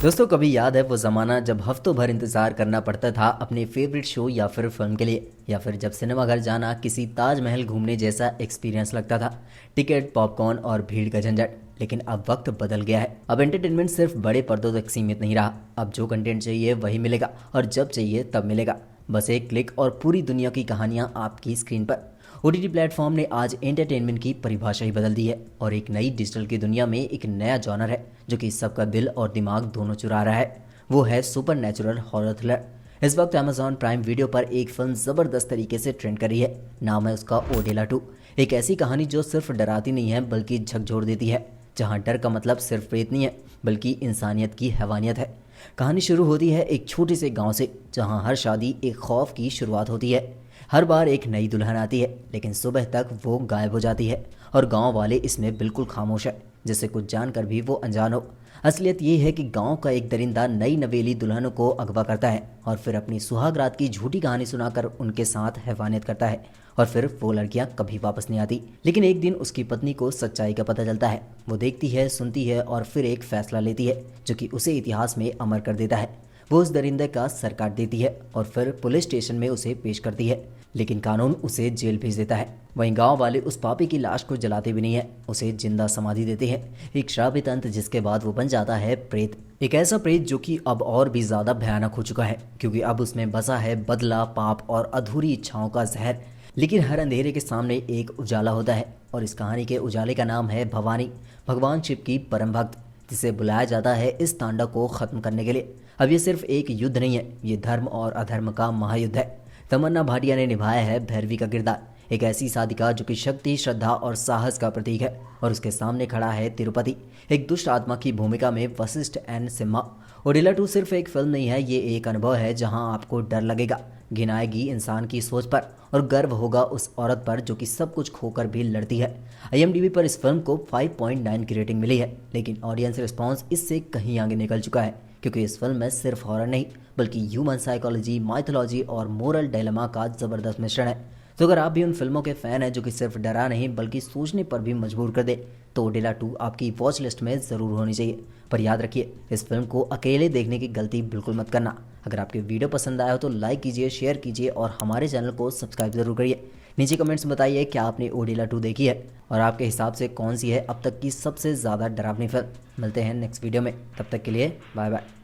दोस्तों, कभी याद है वो ज़माना जब हफ्तों भर इंतज़ार करना पड़ता था अपने फेवरेट शो या फिर फिल्म के लिए, या फिर जब सिनेमा घर जाना किसी ताजमहल घूमने जैसा एक्सपीरियंस लगता था। टिकट, पॉपकॉर्न और भीड़ का झंझट। लेकिन अब वक्त बदल गया है। अब एंटरटेनमेंट सिर्फ बड़े पर्दों तक सीमित नहीं रहा। अब जो कंटेंट चाहिए वही मिलेगा और जब चाहिए तब मिलेगा। बस एक क्लिक और पूरी दुनिया की कहानियाँ आपकी स्क्रीन पर। ओटीटी प्लेटफॉर्म ने आज एंटरटेनमेंट की परिभाषा ही बदल दी है और एक नई डिजिटल की दुनिया में एक नया जॉनर है जो कि सबका दिल और दिमाग दोनों चुरा रहा है। वो है सुपर नेचुरल हॉरर थ्रिलर। इस वक्त अमेजॉन प्राइम वीडियो पर एक फिल्म ज़बरदस्त तरीके से ट्रेंड कर रही है। नाम है उसका ओडेला 2। एक ऐसी कहानी जो सिर्फ डराती नहीं है बल्कि झकझोर देती है, जहाँ डर का मतलब सिर्फ प्रेत नहीं है बल्कि इंसानियत की हैवानियत है। कहानी शुरू होती है एक छोटे से गांव से, जहां हर शादी एक खौफ की शुरुआत होती है। हर बार एक नई दुल्हन आती है, लेकिन सुबह तक वो गायब हो जाती है और गांव वाले इसमें बिल्कुल खामोश है, जिससे कुछ जानकर भी वो अनजान हो। असलियत ये है कि गांव का एक दरिंदा नई नवेली दुल्हनों को अगवा करता है और फिर अपनी सुहाग रात की झूठी कहानी सुनाकर उनके साथ हैवानियत करता है। और फिर वो लड़कियां कभी वापस नहीं आती। लेकिन एक दिन उसकी पत्नी को सच्चाई का पता चलता है। वो देखती है, सुनती है और फिर एक फैसला लेती है जो कि उसे इतिहास में अमर कर देता है। वो उस दरिंदे का सर काट देती है और फिर पुलिस स्टेशन में उसे पेश करती है, लेकिन कानून उसे जेल भेज देता है। वहीं गांव वाले उस पापी की लाश को जलाते भी नहीं है, उसे जिंदा समाधि देते हैं। एक श्रापित अंत, जिसके बाद वो बन जाता है प्रेत। एक ऐसा प्रेत जो कि अब और भी ज्यादा भयानक हो चुका है, क्योंकि अब उसमें बसा है बदला, पाप और अधूरी इच्छाओं का जहर। लेकिन हर अंधेरे के सामने एक उजाला होता है और इस कहानी के उजाले का नाम है भवानी, भगवान शिव की परम भक्त, जिसे बुलाया जाता है इस तांडव को खत्म करने के लिए। अब ये सिर्फ एक युद्ध नहीं है, ये धर्म और अधर्म का महायुद्ध है। तमन्ना भाटिया ने निभाया है भैरवी का किरदार, एक ऐसी साधिका जो कि शक्ति, श्रद्धा और साहस का प्रतीक है। और उसके सामने खड़ा है तिरुपति, एक दुष्ट आत्मा की भूमिका में वशिष्ठ एंड सिम्हा। ओडेला 2 सिर्फ एक फिल्म नहीं है, ये एक अनुभव है जहां आपको डर लगेगा, घिन आएगी इंसान की सोच पर और गर्व होगा उस औरत पर जो कि सब कुछ खोकर भी लड़ती है। IMDb पर इस फिल्म को 5.9 की रेटिंग मिली है, लेकिन ऑडियंस रिस्पांस इससे कहीं आगे निकल चुका है, क्योंकि इस फिल्म में सिर्फ हॉरर नहीं बल्कि ह्यूमन साइकोलॉजी, माइथोलॉजी और मोरल डायलेमा का जबरदस्त मिश्रण है। तो अगर आप भी उन फिल्मों के फैन हैं जो कि सिर्फ डरा नहीं बल्कि सोचने पर भी मजबूर कर दे, तो ओडेला 2 आपकी वॉच लिस्ट में ज़रूर होनी चाहिए। पर याद रखिए, इस फिल्म को अकेले देखने की गलती बिल्कुल मत करना। अगर आपके वीडियो पसंद आया हो तो लाइक कीजिए, शेयर कीजिए और हमारे चैनल को सब्सक्राइब जरूर करिए। नीचे कमेंट्स में बताइए क्या आपने ओडेला 2 देखी है और आपके हिसाब से कौन सी है अब तक की सबसे ज़्यादा डरावनी फिल्म। मिलते हैं नेक्स्ट वीडियो में, तब तक के लिए बाय बाय।